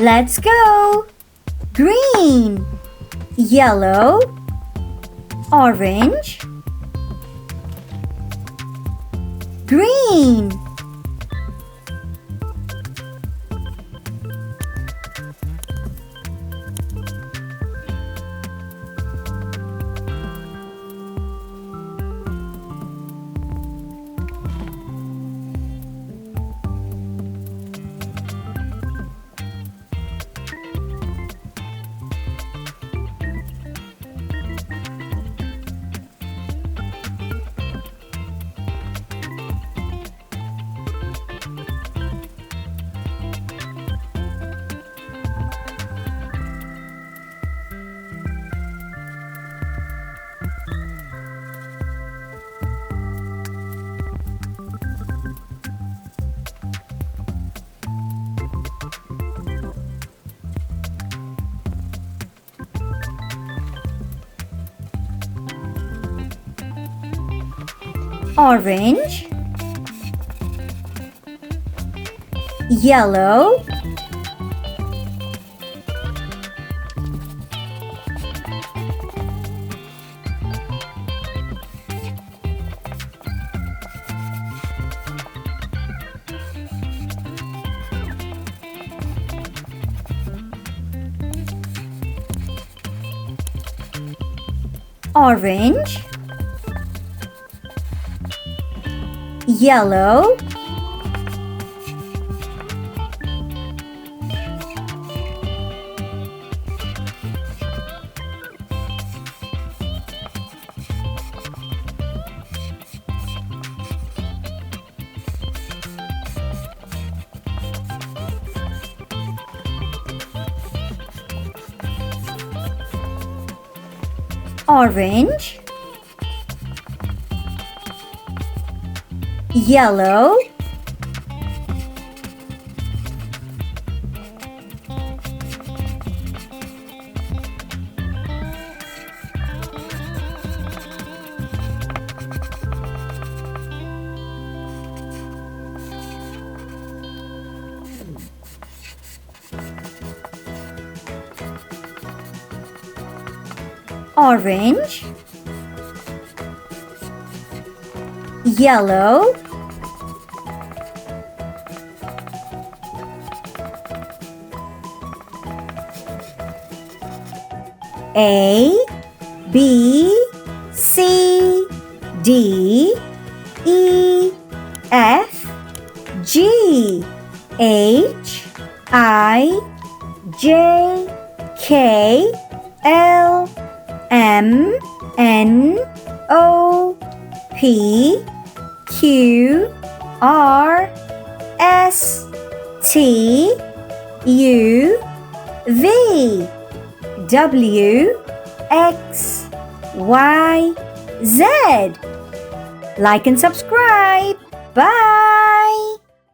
Let's go. Green, yellow, orange, green, orange, yellow, orange, yellow, orange, yellow, orange, yellow, A, B, C, D, E, F, G, H, I, J, K, L, M, N, O, P, Q, R, S, T, U, V, W, X, Y, Z. Like and subscribe. Bye.